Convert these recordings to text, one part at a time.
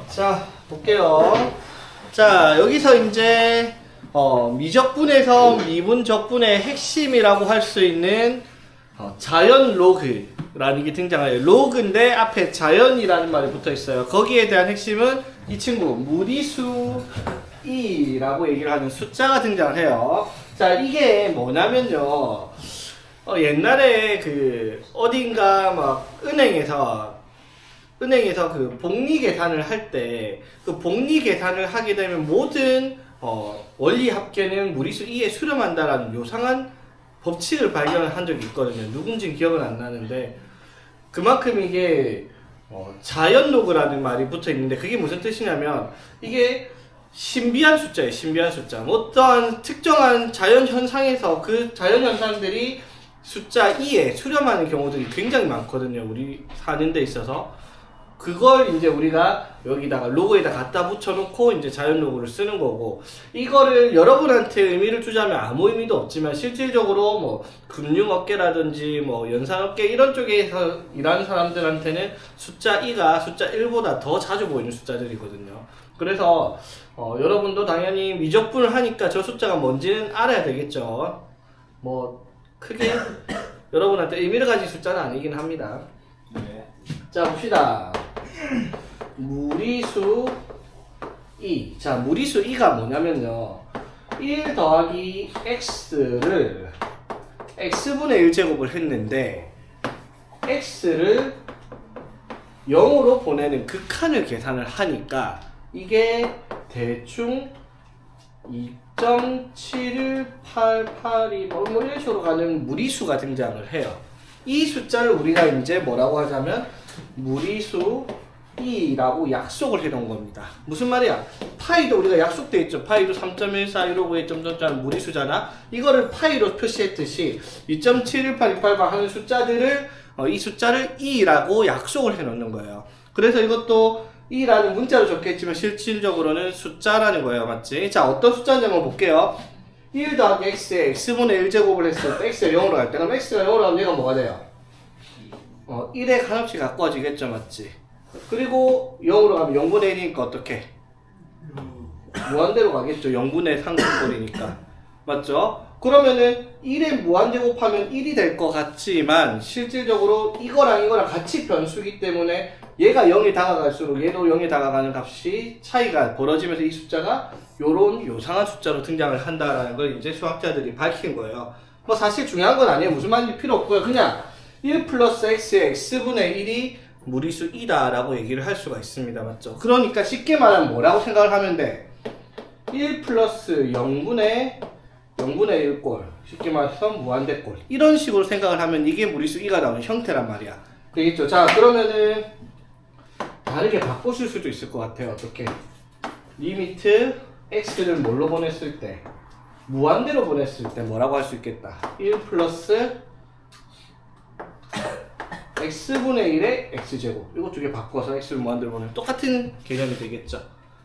자, 볼게요. 자, 여기서 이제 미적분에서 미분적분의 핵심이라고 할 수 있는 자연 로그라는 게 등장해요. 로그인데 앞에 자연이라는 말이 붙어 있어요. 거기에 대한 핵심은 이 친구 무리수 E라고 얘기를 하는 숫자가 등장을 해요. 자, 이게 뭐냐면요. 옛날에 그 어딘가 막 은행에서 그 복리 계산을 할 때 그 복리 계산을 하게 되면 모든 원리 합계는 무리수 2에 수렴한다라는 요상한 법칙을 발견한 적이 있거든요. 누군지는 기억은 안 나는데 그만큼 이게 자연 로그라는 말이 붙어 있는데 그게 무슨 뜻이냐면 이게 신비한 숫자예요. 신비한 숫자. 어떠한 특정한 자연 현상에서 그 자연 현상들이 숫자 2에 수렴하는 경우들이 굉장히 많거든요. 우리 사는 데 있어서. 그걸 이제 우리가 여기다가 로그에다 갖다 붙여놓고 이제 자연 로그를 쓰는 거고, 이거를 여러분한테 의미를 주자면 아무 의미도 없지만 실질적으로 뭐 금융업계라든지 뭐 연산업계 이런 쪽에서 일하는 사람들한테는 숫자 2가 숫자 1보다 더 자주 보이는 숫자들이거든요. 그래서 여러분도 당연히 미적분을 하니까 저 숫자가 뭔지는 알아야 되겠죠. 뭐 크게 여러분한테 의미를 가진 숫자는 아니긴 합니다. 네. 자, 봅시다. 무리수 2. 자, 무리수 2가 뭐냐면요. 1 더하기 x를 x분의 1제곱을 했는데 x를 0으로 보내는 극한을 계산을 하니까 이게 대충 2.7188이 뭐 이런 식으로 가는 무리수가 등장을 해요. 이 숫자를 우리가 이제 뭐라고 하자면 무리수 2라고 약속을 해놓은 겁니다. 무슨 말이야? 파이도 우리가 약속돼 있죠. 파이도 3.1415의 점점점 무리수잖아. 이거를 파이로 표시했듯이 2.71828 하는 숫자들을 이 숫자를 2라고 약속을 해놓는 거예요. 그래서 이것도 2라는 문자로 적혀있지만 실질적으로는 숫자라는 거예요. 맞지? 자, 어떤 숫자인지 한번 볼게요. 1 더하기 x에 x분의 1제곱을 했을 때 x가 0으로 갈 때 그럼 x가 0으로 가면 얘가 뭐가 돼요? 1에 한없이 가까워지겠죠. 맞지? 그리고 0으로 가면 0분의 1이니까 어떻게? 무한대로 가겠죠. 0분의 상수꼴이니까. 맞죠? 그러면은 1에 무한제곱하면 1이 될 것 같지만 실질적으로 이거랑 같이 변수기 때문에 얘가 0에 다가갈수록 얘도 0에 다가가는 값이 차이가 벌어지면서 이 숫자가 요런 요상한 숫자로 등장을 한다라는 걸 이제 수학자들이 밝힌 거예요. 뭐 사실 중요한 건 아니에요. 무슨 말인지 필요 없고요. 그냥 1 플러스 x의 x분의 1이 무리수 2다 라고 얘기를 할 수가 있습니다. 맞죠? 그러니까 쉽게 말하면 뭐라고 생각을 하면 돼? 1 플러스 0분의 1꼴, 쉽게 말해서 무한대꼴, 이런 식으로 생각을 하면 이게 무리수 2가 나오는 형태란 말이야. 되겠죠? 자, 그러면은 다르게 바꾸실 수도 있을 것 같아요. 어떻게? 리미트 x를 뭘로 보냈을 때? 무한대로 보냈을 때 뭐라고 할 수 있겠다? 1 플러스 x분의 1의 x제곱, 이거 두 개 바꿔서 x를 무한대로 보내면 똑같은 개념이 되겠죠.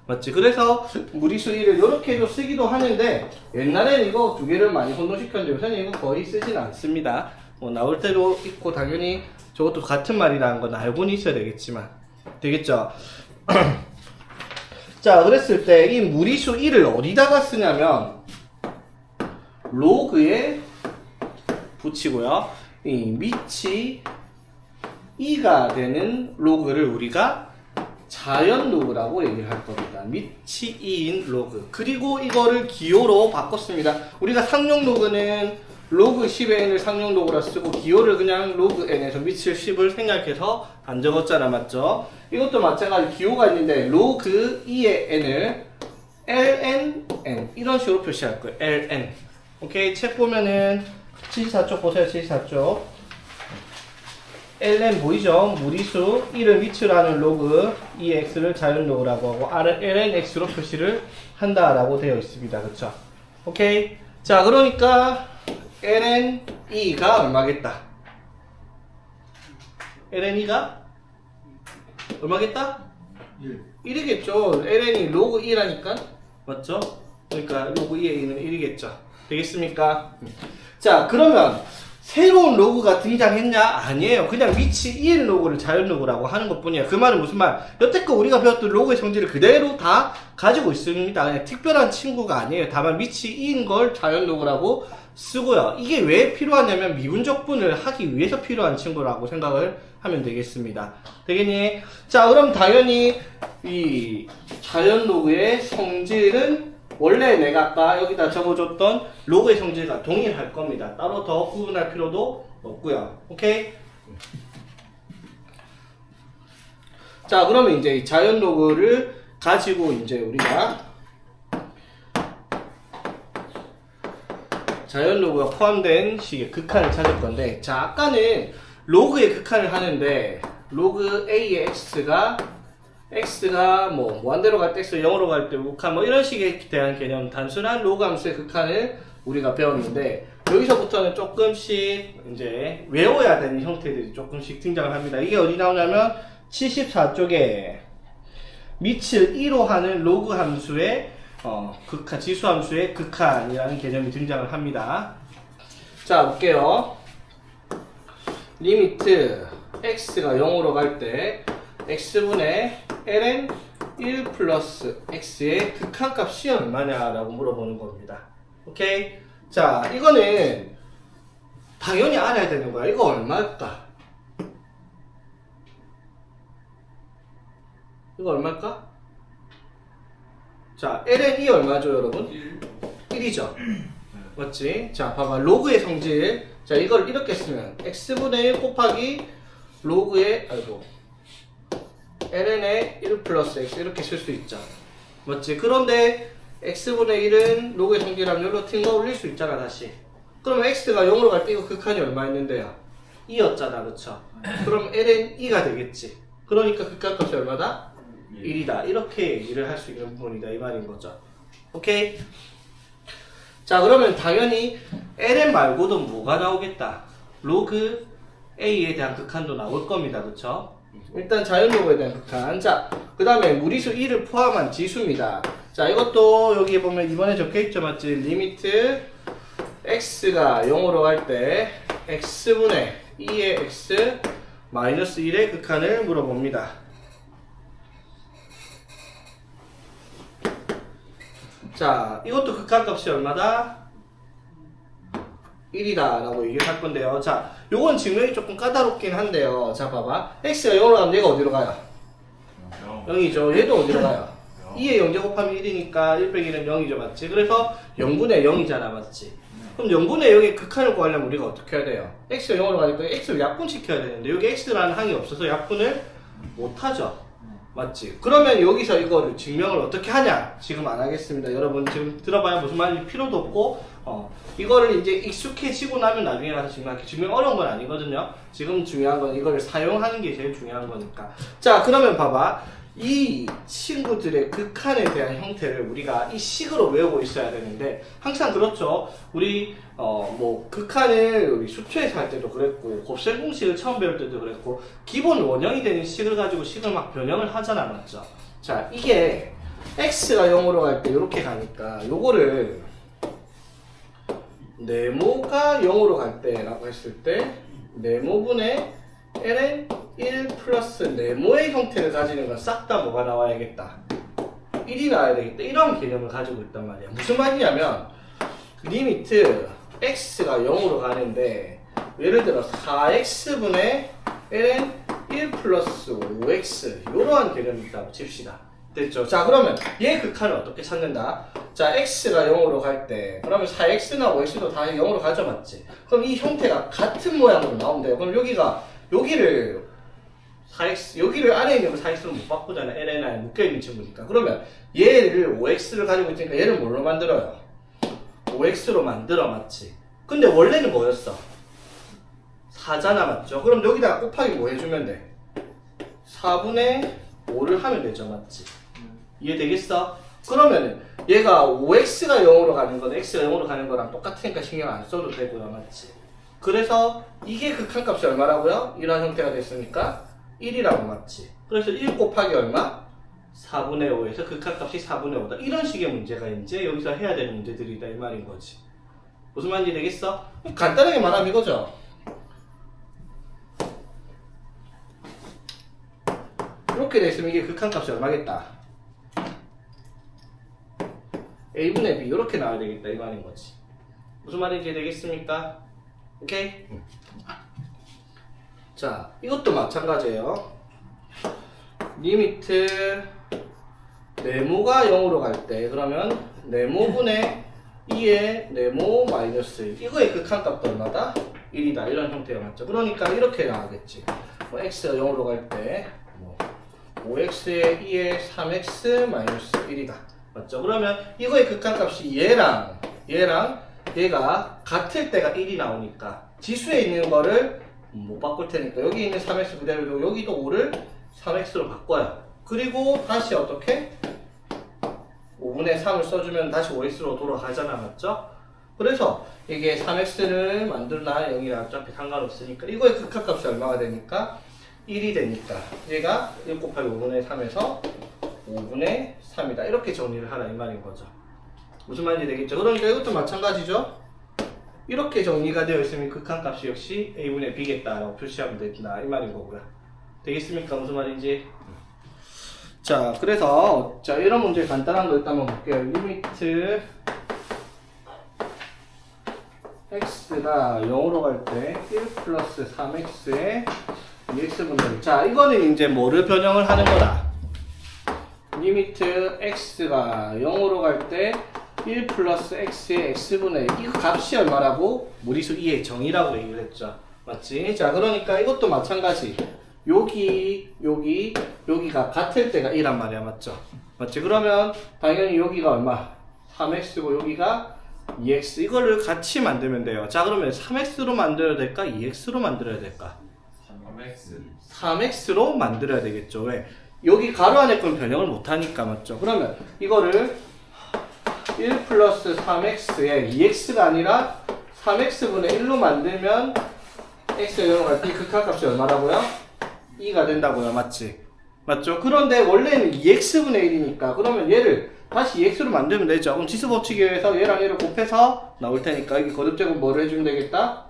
맞지? 그래서 무리수 1을 이렇게도 쓰기도 하는데 옛날에는 이거 두 개를 많이 혼동시켰는데 요새는 이거 거의 쓰진 않습니다. 뭐 나올 때도 있고 당연히 저것도 같은 말이라는 건 알고는 있어야 되겠지만 되겠죠? 자, 그랬을 때 이 무리수 1을 어디다가 쓰냐면 로그에 붙이고요. 이 밑이 2가 되는 로그를 우리가 자연 로그라고 얘기를 할 겁니다. 밑이 2인 로그. 그리고 이거를 기호로 바꿨습니다. 우리가 상용 로그는 로그 10의 n을 상용 로그라 쓰고 기호를 그냥 로그 n에서 밑을 10을 생략해서 안 적었잖아. 맞죠? 이것도 마찬가지 기호가 있는데 로그 2의 n을 ln n 이런 식으로 표시할 거예요. ln. 오케이? 책 보면은 74쪽 보세요. 74쪽. ln 보이죠? 무리수 1을 밑으로 하는 로그 2x를 자연 로그라고 하고 lnx로 표시를 한다라고 되어 있습니다. 그쵸? 오케이? 자, 그러니까 ln2가 얼마겠다? ln2가 얼마겠다? 1이겠죠. ln이 로그 2라니까. 맞죠? 그러니까 로그 2의 2는 1이겠죠. 되겠습니까? 자, 그러면 새로운 로그가 등장했냐? 아니에요. 그냥 위치 2인 로그를 자연 로그라고 하는 것 뿐이에요. 그 말은 무슨 말? 여태껏 우리가 배웠던 로그의 성질을 그대로 다 가지고 있습니다. 그냥 특별한 친구가 아니에요. 다만 위치 2인 걸 자연 로그라고 쓰고요. 이게 왜 필요하냐면 미분적분을 하기 위해서 필요한 친구라고 생각을 하면 되겠습니다. 되겠니? 자, 그럼 당연히 이 자연 로그의 성질은 원래 내가 아까 여기다 적어줬던 로그의 성질과 동일할 겁니다. 따로 더 구분할 필요도 없고요. 오케이? 자, 그러면 이제 이 자연 로그를 가지고 이제 우리가 자연 로그가 포함된 식의 극한을 찾을 건데, 자, 아까는 로그의 극한을 하는데 로그 A의 x가 뭐 무한대로 갈 때 x, 0으로 갈 때 극한 뭐 이런 식에 대한 개념, 단순한 로그 함수의 극한을 우리가 배웠는데, 여기서부터는 조금씩 이제 외워야 되는 형태들이 조금씩 등장을 합니다. 이게 어디 나오냐면 74쪽에 밑을 2로 하는 로그 함수의 극한, 지수 함수의 극한이라는 개념이 등장을 합니다. 자, 볼게요. 리미트 x가 0으로 갈 때 x분의 ln 1 플러스 x의 극한값이 얼마냐라고 물어보는 겁니다. 오케이? 자, 이거는 당연히 알아야 되는 거야. 이거 얼마일까? 이거 얼마일까? 자, ln이 얼마죠, 여러분? 1이죠. 맞지? 자, 봐봐. 로그의 성질. 자, 이걸 이렇게 쓰면 x분의 1 곱하기 로그의, ln의 1 플러스 x 이렇게 쓸 수 있죠. 맞지? 그런데 x분의 1은 로그의 성질 함수로 t가 올릴 수 있잖아, 다시. 그러면 x가 0으로 갈 때 이거 극한이 얼마였는데요? 2였잖아, 그쵸? 그럼 ln 2가 되겠지. 그러니까 극한값이 얼마다? 1이다. 이렇게 얘기를 할 수 있는 부분이다, 이 말인 거죠. 오케이? 자, 그러면 당연히 ln 말고도 뭐가 나오겠다? 로그 a에 대한 극한도 나올 겁니다, 그쵸? 일단 자연로그에 대한 극한. 자, 그 다음에 무리수 2를 포함한 지수입니다. 자, 이것도 여기 보면 이번에 적혀있죠, 맞지? 리미트 x가 0으로 갈 때 x분의 2의 x 마이너스 1의 극한을 물어봅니다. 자, 이것도 극한값이 얼마다? 1이다 라고 얘기를 할 건데요. 자, 요건 증명이 조금 까다롭긴 한데요. 자, 봐봐. x가 0으로 가면 얘가 어디로 가요? 0이죠. 얘도 어디로 가요? 2에 0 제곱하면 1이니까 1 빼기 1은 0이죠. 맞지? 그래서 0분의 0이잖아. 맞지? 그럼 0분의 0의 극한을 구하려면 우리가 어떻게 해야 돼요? x가 0으로 가니까 x를 약분시켜야 되는데 여기 x라는 항이 없어서 약분을 못하죠. 맞지? 그러면 여기서 이거를 증명을 어떻게 하냐? 지금 안 하겠습니다. 여러분 지금 들어봐야 무슨 말인지 필요도 없고, 이거를 이제 익숙해지고 나면 나중에 가서 증명할게. 증명 어려운 건 아니거든요. 지금 중요한 건 이거를 사용하는 게 제일 중요한 거니까. 자, 그러면 봐봐. 이 친구들의 극한에 대한 형태를 우리가 이 식으로 외우고 있어야 되는데, 항상 그렇죠. 우리 뭐 극한을 우리 수초에서 할 때도 그랬고, 곱셈 공식을 처음 배울 때도 그랬고, 기본 원형이 되는 식을 가지고 식을 막 변형을 하잖아, 맞죠? 자, 이게 x가 0으로 갈 때 이렇게 가니까 요거를 네모가 0으로 갈 때라고 했을 때 네모분의 ln 1 플러스 네모의 형태를 가지는 건 싹 다 뭐가 나와야겠다? 1이 나와야 되겠다. 이런 개념을 가지고 있단 말이야. 무슨 말이냐면 리미트 x가 0으로 가는데 예를 들어 4x분의 ln 1 플러스 5x 이러한 개념이 있다고 칩시다. 됐죠? 자, 그러면 얘 극한을 어떻게 찾는다? 자, x가 0으로 갈 때 그러면 4x나 5x도 다 0으로 가져, 맞지? 그럼 이 형태가 같은 모양으로 나오면 돼요. 그럼 여기를 4x, 여기를 안에 있는 거 4x로 못 바꾸잖아. ln 안에 묶여있는 친구니까. 그러면 얘를 5x를 가지고 있으니까 얘를 뭘로 만들어요? 5x로 만들어, 맞지? 근데 원래는 뭐였어? 4잖아, 맞죠? 그럼 여기다가 곱하기 뭐 해주면 돼? 4분의 5를 하면 되죠, 맞지? 이해되겠어? 그러면 얘가 5x가 0으로 가는 건 x가 0으로 가는 거랑 똑같으니까 신경 안 써도 되고요, 맞지? 그래서 이게 극한값이 얼마라고요? 이런 형태가 됐으니까 1이라고, 맞지? 그래서 1 곱하기 얼마? 4분의 5에서 극한값이 4분의 5다. 이런 식의 문제가 이제 여기서 해야 되는 문제들이다, 이 말인 거지. 무슨 말인지 되겠어? 간단하게 말하면 이거죠. 이렇게 됐으면 이게 극한값이 얼마겠다? a분의 b 이렇게 나와야 되겠다 이 말인 거지. 무슨 말인지 되겠습니까? 오케이? 자, 이것도 마찬가지예요. 리미트 네모가 0으로 갈 때 그러면 네모분의 2의 네모 마이너스 1 이거의 극한값도 얼마다? 1이다 이런 형태가 맞죠. 그러니까 이렇게 나가겠지. 뭐 x가 0으로 갈 때 뭐 5x의 2의 3x 마이너스 1이다 맞죠. 그러면 이거의 극한값이 얘랑 얘가 같을 때가 1이 나오니까 지수에 있는 거를 못 바꿀 테니까 여기 있는 3x 그대로 두고 여기도 5를 3x로 바꿔요. 그리고 다시 어떻게? 5분의 3을 써주면 다시 5x로 돌아가잖아 맞죠? 그래서 이게 3x를 만들나 0이나 어차피 상관없으니까 이거의 극한값이 얼마가 되니까 1이 되니까 얘가 1 곱하기 5분의 3에서 5분의 3이다 이렇게 정리를 하라 이 말인 거죠. 무슨 말인지 되겠죠? 그러니까 이것도 마찬가지죠? 이렇게 정리가 되어 있으면 극한값이 역시 a분의 b겠다라고 표시하면 된다 이 말인 거고요. 되겠습니까? 무슨 말인지? 자, 그래서 자 이런 문제 간단한 거 일단 한번 볼게요. 리미트 x가 0으로 갈 때 1 플러스 3x의 2x분의 1. 자, 이거는 이제 뭐를 변형을 하는 거다? 리미트 x가 0으로 갈 때 1 플러스 x의 x분의 1. 이 값이 얼마라고? 무리수 2의 정의라고 얘기를 했죠. 맞지? 자, 그러니까 이것도 마찬가지. 여기가 같을 때가 2란 말이야. 맞죠? 맞지? 그러면 당연히 여기가 얼마? 3x고 여기가 2x. 이거를 같이 만들면 돼요. 자, 그러면 3x로 만들어야 될까? 2x로 만들어야 될까? 3x로 만들어야 되겠죠. 왜? 여기 가로 안에 건 변형을 못하니까. 맞죠? 그러면 이거를 1 플러스 3x에 2x가 아니라 3x분의 1로 만들면 x가 0으로 갈 때 극한값이 얼마라고요? 2가 된다고요. 맞지? 맞죠? 그런데 원래는 2x분의 1이니까 그러면 얘를 다시 2x로 만들면 되죠. 그럼 지수 법칙에 의해서 얘랑 얘를 곱해서 나올 테니까 여기 거듭제곱 뭐를 해주면 되겠다?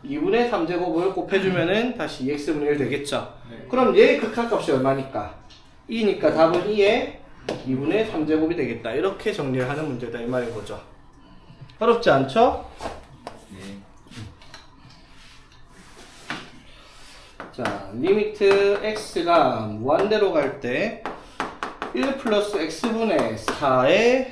2분의 3제곱을 곱해주면은 다시 2x분의 1 되겠죠? 네. 그럼 얘의 극한값이 얼마니까? 2니까 답은 2에 2분의 3제곱이 되겠다. 이렇게 정리를 하는 문제다 이 말인 거죠. 어렵지 않죠? 네. 자, 리미트 x가 무한대로 갈 때 1 플러스 x분의 4의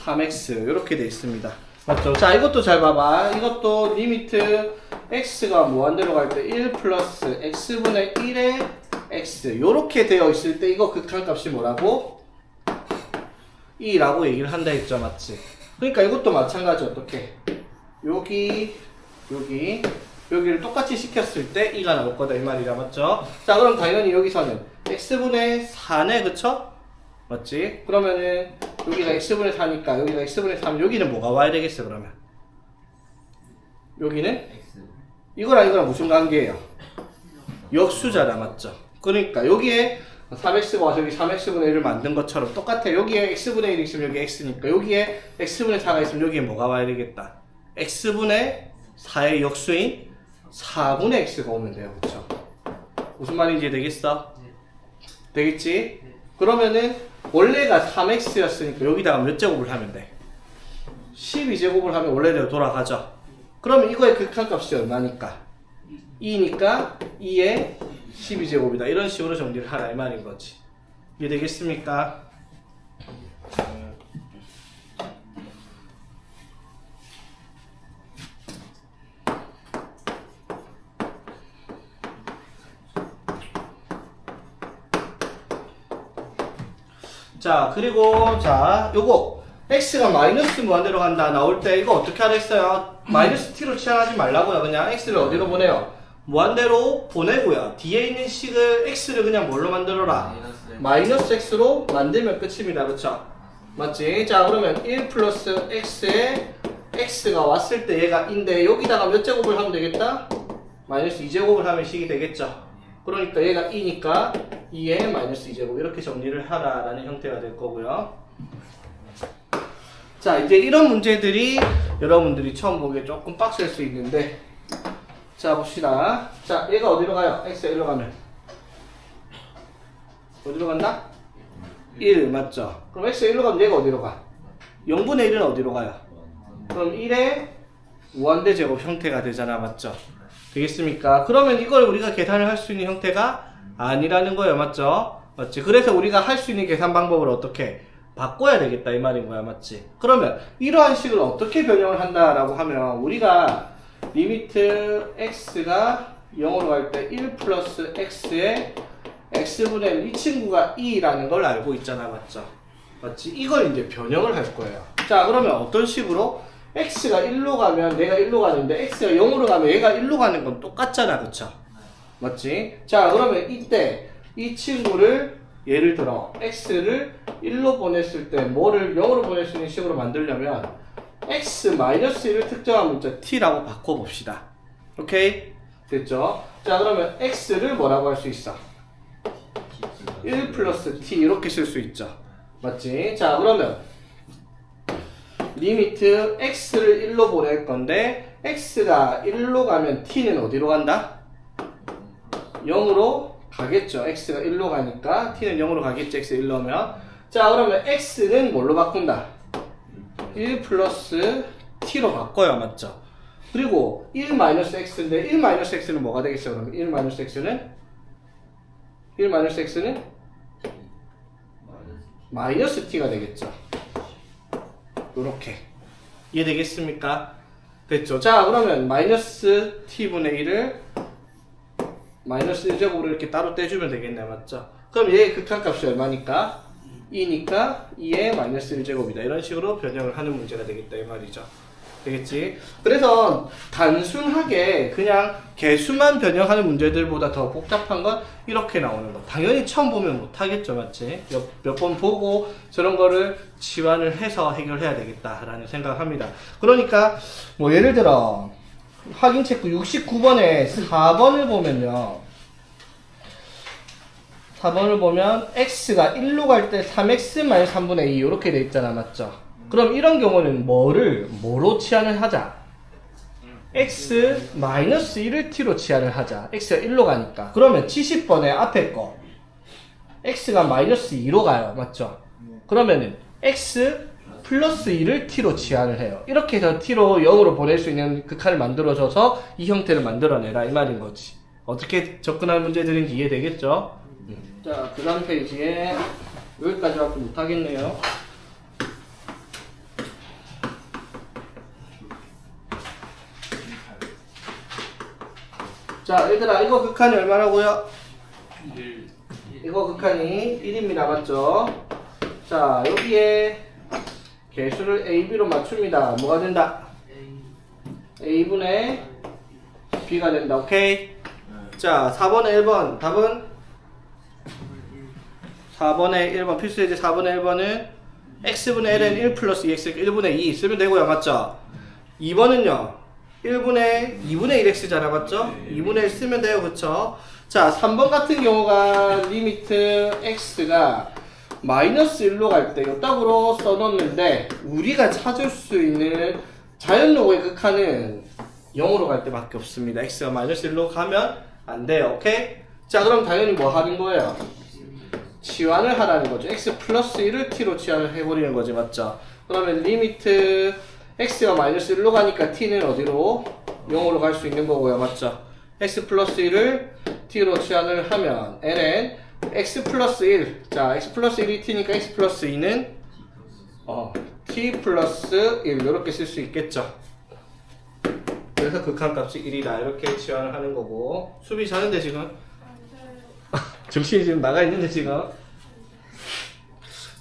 3x 이렇게 돼 있습니다. 맞죠? 자, 이것도 잘 봐봐. 이것도 리미트 x가 무한대로 갈 때 1 플러스 x분의 1의 x 요렇게 되어 있을 때 이거 극한값이 뭐라고? 2라고 얘기를 한다 했죠. 맞지? 그러니까 이것도 마찬가지. 어떻게? 여기를 똑같이 시켰을 때 2가 나올 거다 이 말이라. 맞죠? 자, 그럼 당연히 여기서는 x분의 4네. 그쵸? 맞지? 그러면은 여기가 x분의 4니까 여기가 x분의 3 여기는 뭐가 와야 되겠어 그러면? 여기는? x. 이거랑 무슨 관계예요? 역수잖아. 맞죠? 그러니까 여기에 3x가 와서 여기 3x분의 1을 만든 것처럼 똑같아. 여기에 x분의 1이 있으면 여기 x니까 여기에 x분의 4가 있으면 여기에 뭐가 와야 되겠다? x분의 4의 역수인 4분의 x가 오면 돼요. 그쵸? 무슨 말인지 되겠어? 되겠지? 그러면은 원래가 3x였으니까 여기다가 몇 제곱을 하면 돼? 12제곱을 하면 원래대로 돌아가죠. 그러면 이거의 극한값이 얼마니까? 2니까 2의 12제곱이다. 이런 식으로 정리를 하라 이 말인 거지. 이해되겠습니까? 자, 그리고 자, 요거 x가 마이너스 무한대로 간다 나올 때 이거 어떻게 하라 했어요? 마이너스 t로 치환하지 말라고요. 그냥 x를 어디로 보내요? 무한대로 보내고요. 뒤에 있는 식을 x를 그냥 뭘로 만들어라? 마이너스 x로 만들면 끝입니다. 그쵸? 맞지? 자, 그러면 1 플러스 x에 x가 왔을 때 얘가 인데 여기다가 몇 제곱을 하면 되겠다? 마이너스 2제곱을 하면 식이 되겠죠? 그러니까 얘가 2니까 2에 마이너스 2제곱 이렇게 정리를 하라라는 형태가 될 거고요. 자, 이제 이런 문제들이 여러분들이 처음 보기에 조금 빡셀 수 있는데 자, 봅시다. 자, 얘가 어디로 가요? x가 1로 가면 어디로 간다? 1 맞죠? 그럼 x가 1로 가면 얘가 어디로 가? 0분의 1은 어디로 가요? 그럼 1의 무한대 제곱 형태가 되잖아 맞죠? 되겠습니까? 그러면 이걸 우리가 계산을 할 수 있는 형태가 아니라는 거예요 맞죠? 맞지? 그래서 우리가 할 수 있는 계산 방법을 어떻게 바꿔야 되겠다 이 말인 거야 맞지? 그러면 이러한 식을 어떻게 변형을 한다라고 하면 우리가 리미트 x가 0으로 갈 때 1 플러스 x에 x분의 1 이 친구가 2라는 걸 알고 있잖아 맞죠? 맞지? 이걸 이제 변형을 할 거예요. 자 그러면 어떤 식으로? x가 1로 가면 내가 1로 가는데 x가 0으로 가면 얘가 1로 가는 건 똑같잖아 그쵸? 맞지? 자 그러면 이때 이 친구를 예를 들어 x를 1로 보냈을 때 뭐를 0으로 보낼 수 있는 식으로 만들려면 x-1을 특정한 문자 t라고 바꿔봅시다. 오케이? 됐죠? 자 그러면 x를 뭐라고 할 수 있어? 1 플러스 t 이렇게 쓸 수 있죠. 맞지? 자 그러면 리미트 x를 1로 보낼 건데 x가 1로 가면 t는 어디로 간다? 0으로 가겠죠. x가 1로 가니까 t는 0으로 가겠죠. x 1로 오면 자 그러면 x는 뭘로 바꾼다? 1 플러스 t로 바꿔요. 맞죠? 그리고 1 마이너스 x인데 1 마이너스 x는 뭐가 되겠어? 그러면 1 마이너스 x는 마이너스 t가 되겠죠. 요렇게 이해되겠습니까? 됐죠? 자 그러면 마이너스 t분의 1을 마이너스 1제곱으로 이렇게 따로 떼주면 되겠네 맞죠? 그럼 얘의 극한값이 얼마니까? 2니까 2의 마이너스 1제곱이다 이런 식으로 변형을 하는 문제가 되겠다 이 말이죠. 되겠지? 그래서 단순하게 그냥 개수만 변형하는 문제들보다 더 복잡한 건 이렇게 나오는 거. 당연히 처음 보면 못하겠죠, 맞지? 몇 번 보고 저런 거를 치환을 해서 해결해야 되겠다라는 생각을 합니다. 그러니까 뭐 예를 들어 확인체크 69번에 4번을 보면요. 4번을 보면 x가 1로 갈 때 3x-3분의 2 이렇게 돼 있잖아, 맞죠? 그럼 이런 경우는 뭐로 치환을 하자? x-1을 t로 치환을 하자. x가 1로 가니까. 그러면 70번에 앞에 거 x가 마이너스 2로 가요. 맞죠? 그러면은 x 플러스 2를 t로 치환을 해요. 이렇게 해서 t로 0으로 보낼 수 있는 극한을 만들어줘서 이 형태를 만들어내라 이 말인 거지. 어떻게 접근할 문제들인지 이해되겠죠? 자, 그 다음 페이지에 여기까지밖에 못하겠네요. 자, 얘들아, 이거 극한이 얼마라고요? 1. 이거 극한이 1입니다. 맞죠? 자, 여기에 개수를 A, B로 맞춥니다. 뭐가 된다? A분의 B가 된다. 오케이? 자, 4번에 1번. 답은? 4번에 1번. 필수예제 4번에 1번은 X분의 L은 1 플러스 2X 1분의 2 쓰면 되고요. 맞죠? 2번은요. 2분의 1x잖아 맞죠? 2분의 1 쓰면 돼요 그쵸? 자 3번 같은 경우가 리미트 x가 마이너스 1로 갈 때 요따구로 써놓는데 우리가 찾을 수 있는 자연로그의 극한은 0으로 갈 때밖에 없습니다. x가 마이너스 1로 가면 안 돼요. 오케이? 자 그럼 당연히 뭐 하는 거예요? 치환을 하라는 거죠. x 플러스 1을 t로 치환을 해버리는 거지 맞죠? 그러면 리미트 x가 마이너스 1로 가니까 t는 어디로? 0으로 갈 수 있는 거고요. 맞죠? x 플러스 1을 t로 치환을 하면 n은 x 플러스 1 자 x 플러스 1이 t니까 x 플러스 2는 t 플러스 1 이렇게 쓸 수 있겠죠. 그래서 극한값이 1이다 이렇게 치환을 하는 거고. 수비 자는데 지금? 정신이 지금 나가 있는데 지금?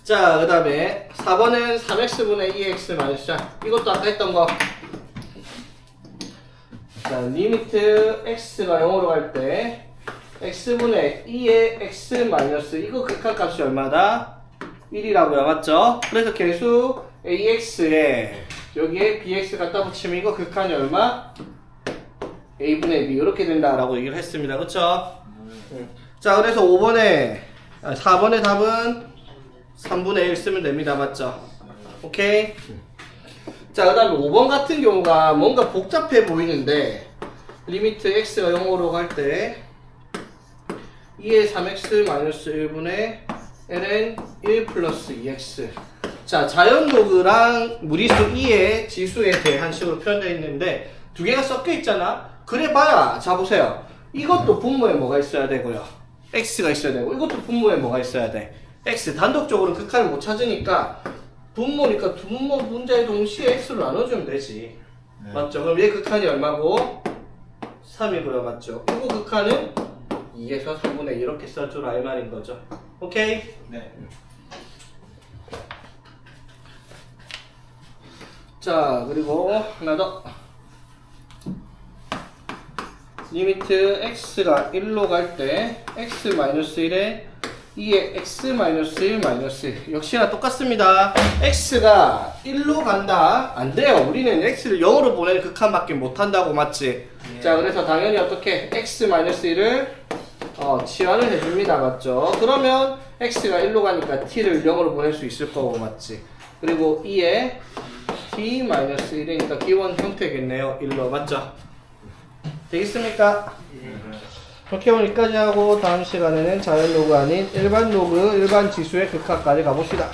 자, 그 다음에 4번은 3x분의 2x 마이너스 자, 이것도 아까 했던 거. 자, 리미트 x가 0으로 갈 때 x분의 2의 x 마이너스 이거 극한값이 얼마다? 1이라고요. 맞죠? 그래서 계수 ax에 여기에 bx 갖다 붙이면 이거 극한이 얼마? a분의 b 이렇게 된다라고 얘기를 했습니다. 그쵸? 자, 그래서 4번의 답은 3분의 1 쓰면 됩니다. 맞죠? 오케이? 자, 그 다음에 5번 같은 경우가 뭔가 복잡해 보이는데 리미트 x가 0으로 갈 때 2의 3x 마이너스 1분의 ln 1 플러스 2x. 자, 자연 로그랑 무리수 2의 지수에 대한 식으로 표현되어 있는데 두 개가 섞여 있잖아. 그래봐야, 자 보세요. 이것도 분모에 뭐가 있어야 되고요. x가 있어야 되고, 이것도 분모에 뭐가 있어야 돼. x. 단독적으로 극한을 못 찾으니까 분모니까 분모 분자에 동시에 x로 나눠주면 되지. 네. 맞죠? 그럼 얘 극한이 얼마고? 3이고요. 맞죠? 이거 극한은 2에서 3분의 2 이렇게 써주라 이 말인 거죠. 오케이? 네. 자, 그리고 하나 더. 리미트 x가 1로 갈 때 x-1에 2의 x-1 역시나 똑같습니다. x가 1로 간다. 안 돼요. 우리는 x를 0으로 보내는 극한밖에 못 한다고, 맞지? 예. 자, 그래서 당연히 어떻게 x-1을 치환을 해줍니다. 맞죠? 그러면 x가 1로 가니까 t를 0으로 보낼 수 있을 거고, 맞지? 그리고 2에 t-1이니까 기원 형태겠네요. 1로, 맞죠? 되겠습니까? 이렇게 오늘 여기까지 하고 다음 시간에는 자연 로그 아닌 일반 로그, 일반 지수의 극한까지 가봅시다.